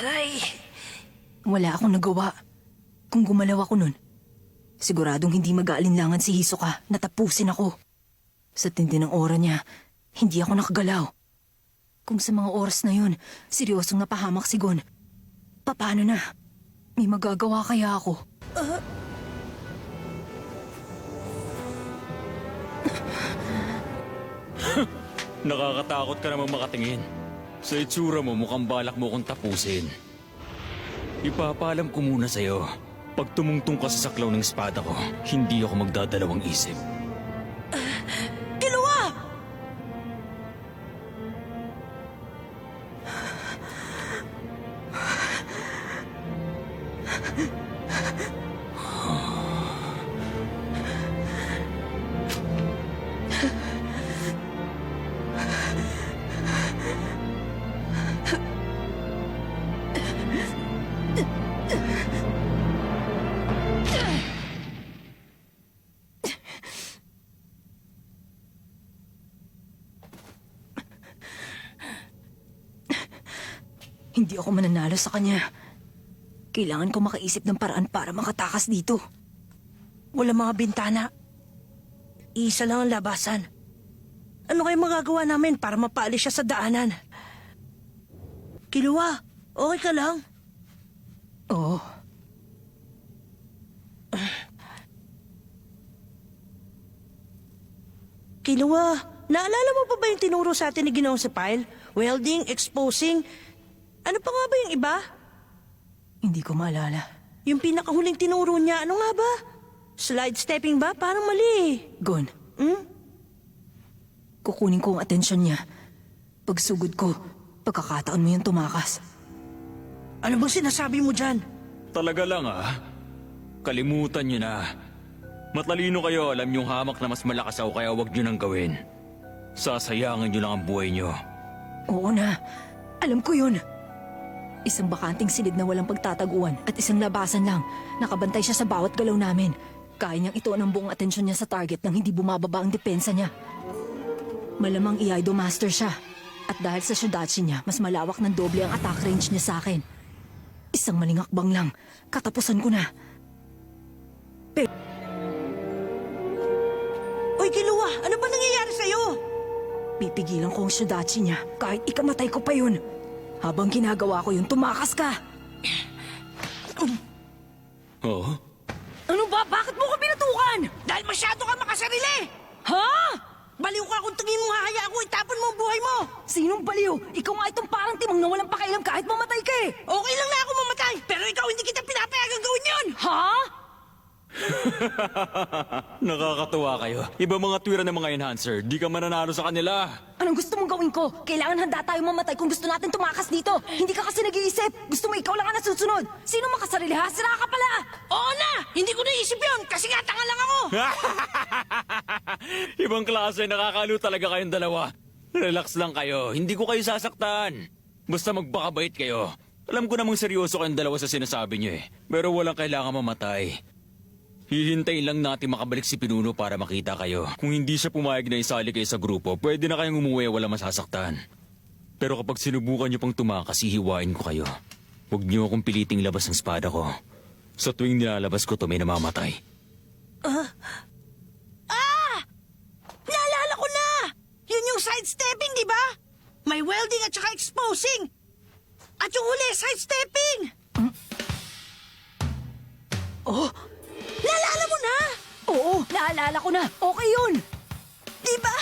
Aray! Wala akong nagawa. Kung gumalaw ako nun, siguradong hindi mag-aalinlangan si Hisoka na tapusin ako. Sa tindi ng aura niya, hindi ako nakagalaw. Kung sa mga oras na yun, seryosong napahamak si Gon, paano na? May magagawa kaya ako? Nakakatakot ka namang makatingin. Sa itsura mo, mukhang balak mo kong tapusin. Ipapaalam ko muna sa'yo. Pag tumungtong ka sa saklaw ng espada ko, hindi ako magdadalawang isip. Killua! Hindi ako mananalo sa kanya. Kailangan ko makaisip ng paraan para makatakas dito. Wala mga bintana. Isa lang ang labasan. Ano kayo magagawa namin para mapaalis siya sa daanan? Killua, okay ka lang? Oo. Killua, naalala mo pa ba yung tinuro sa atin ni Ginoong Sepile? Welding, exposing. Ano pa nga ba yung iba? Hindi ko maalala. Yung pinakahuling tinuro niya, ano nga ba? Slide stepping ba? Parang mali. Gon, Hmm? kukunin ko ang atensyon niya. Pagsugod ko, pagkakataon mo yung tumakas. Ano bang sinasabi mo dyan? Talaga lang Kalimutan nyo na. Matalino kayo, alam yung hamak na mas malakas ako kaya wag nyo nang gawin. Sasayangan nyo lang ang buhay nyo. Oo na, alam ko yun. Isang bakanting silid na walang pagtataguan at isang labasan lang. Nakabantay siya sa bawat galaw namin. Kaya niyang ituon ang buong atensyon niya sa target nang hindi bumababa ang depensa niya. Malamang i-Aido Master siya. At dahil sa Shodachi niya, mas malawak ng doble ang attack range niya sa akin. Isang maling hakbang lang, katapusan ko na. Uy, Killua, ano ba nangyayari sa'yo? Pipigilan ko ang Shodachi niya kahit ikamatay ko pa yun. Habang ginagawa ko yun, tumakas ka. Oh? Ano ba? Bakit mo ko binatukan? Dahil masyado ka makasarili! Ha? Baliw ka kung tingin mo hahayaan ko, itapon mo ang buhay mo! Sinong baliw? Ikaw nga itong parang timong na walang pakialam kahit mamatay ka eh. Okay lang na ako mamatay, pero ikaw hindi kita pinapayagang gawin yun! Ha? Nakakatuwa kayo. Iba mga tuwira ng mga enhancer. Di ka mananalo sa kanila. Anong gusto mong gawin ko? Kailangan handa tayo mamatay kung gusto natin tumakas dito. Hindi ka kasi nag-iisip. Gusto mo ikaw lang ang nasusunod. Sino makasarili ha? Sira ka pala! Oo na! Hindi ko naisip yun kasi nga tanga lang ako! Ibang klase, nakakalo talaga kayong dalawa. Relax lang kayo. Hindi ko kayo sasaktan. Basta magpakabait kayo. Alam ko namang seryoso kayong dalawa sa sinasabi niyo eh. Pero walang kailangan mamatay. Hihintayin lang natin makabalik si Pinuno para makita kayo. Kung hindi siya pumayag na isali kayo sa grupo, pwede na kayong umuwi wala masasaktan. Pero kapag sinubukan niyo pang tumakas, hihiwain ko kayo. Huwag niyo akong piliting labas ng espada ko. Sa tuwing nilalabas ko to, may namamatay. Naalala ko na! Yun yung sidestepping, di ba? May welding at saka exposing! At yung huli, sidestepping! Oh, Naalala mo na! oo, naalala ko na. Okay yun. Di ba?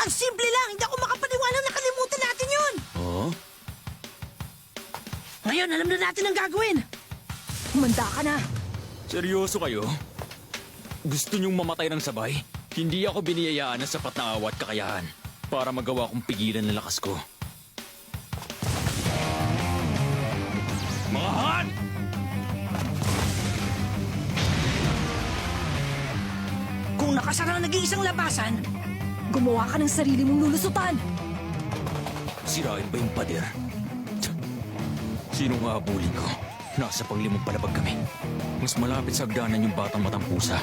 Ang simple lang, hindi ako makapaniwala na kalimutan natin yun! Oh? Ngayon, alam na natin ang gagawin! Humanda ka na. Seryoso kayo? Gusto niyong mamatay ng sabay? Hindi ako biniyayaan ng sapat na awa at kakayahan para magawa kong pigilan ang lakas ko. Mga Han! Kung nakasara ang nag-iisang labasan, Gumawa ka ng sarili mong lulusutan. Sirain ba yung pader? Sino nga abulin ko? Nasa panglimang palabag kami. Mas malapit sa hagdanan yung batang matang pusa.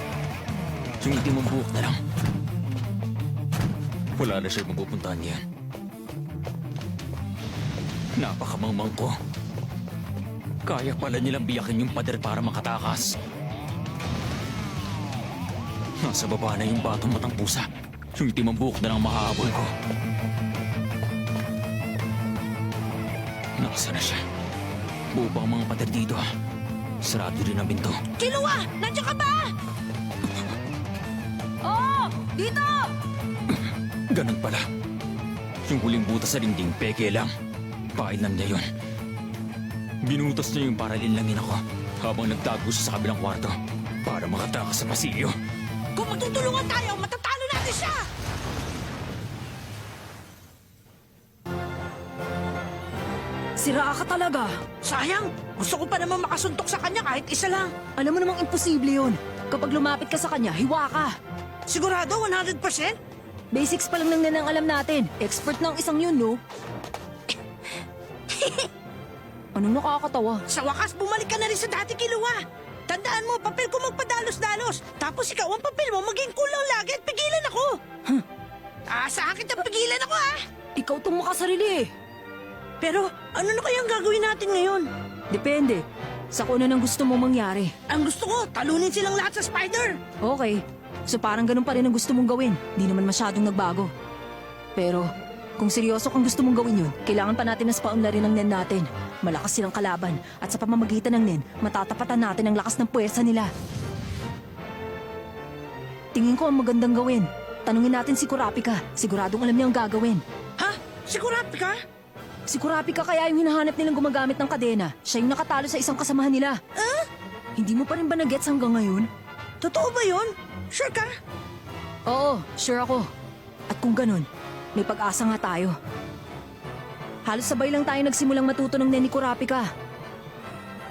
Yung itim ang buhok na lang. Wala na siya mapupuntahan yan. Napakamangmang ko. Kaya pala nilang biyakin yung pader para makatakas. Nasa baba na yung batong matang pusa. Yung itim ang buhok na lang mahahabol ko. Nasaan na siya? Buo pa ang mga pader dito. Sarado rin ang binto. Killua! Nandiyan ka ba? Oh! Dito! Ganun pala. Yung huling butas sa dingding, peke lang. Pail lang niya yun. Binutas niya yung para linlangin ako habang nagtago siya sa kabilang kwarto para makatakas sa pasilyo. Kung magtutulungan tayo, matatalo natin siya! Sira ka talaga. Sayang! Gusto ko pa naman makasuntok sa kanya kahit isa lang. Alam mo namang imposible yun. Kapag lumapit ka sa kanya, hiwa ka. Sigurado, 100%? Basics pa lang ng nanang alam natin. Expert ng isang yun, no? Anong nakakatawa? Sa wakas, bumalik ka na rin sa dati, Killua. Tandaan mo, papel ko magpadalos-dalos. Tapos ikaw, ang papel mo maging kulang lagi at pigilan ako. Sa akin na pigilan ako, ah. Ikaw tong makasarili eh. Pero ano na kayang gagawin natin ngayon? Depende. Sa kung ano nang gusto mong mangyari. Ang gusto ko, talunin silang lahat sa spider. Okay. So parang ganun pa rin ang gusto mong gawin. Di naman masyadong nagbago. Pero, kung seryoso kang gusto mong gawin yun, kailangan pa natin na spawnlarin ang nen natin. Malakas silang kalaban. At sa pamamagitan ng nen, matatapatan natin ang lakas ng puwersa nila. Tingin ko ang magandang gawin. Tanungin natin si Kurapika. Siguradong alam niya ang gagawin. Ha? Sigurado ka? Si Kurapika kaya yung hinahanap nilang gumagamit ng kadena. Siya yung nakatalo sa isang kasamahan nila. Hindi mo pa rin ba nagets hanggang ngayon? Totoo ba yun? Sure ka? Oo, sure ako. At kung ganun, may pag-asa nga tayo. Halos sabay lang tayo nagsimulang matuto ng nen ni Kurapika.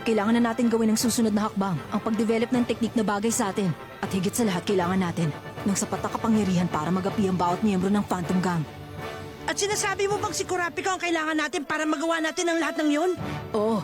Kailangan na natin gawin ang susunod na hakbang, ang pag-develop ng teknik na bagay sa atin. At higit sa lahat, kailangan natin ng sapat na kapangyarihan para magapi ang bawat miyembro ng Phantom Gang. At sinasabi mo bang si Kurapika ang kailangan natin para magawa natin ang lahat ng yun? Oo,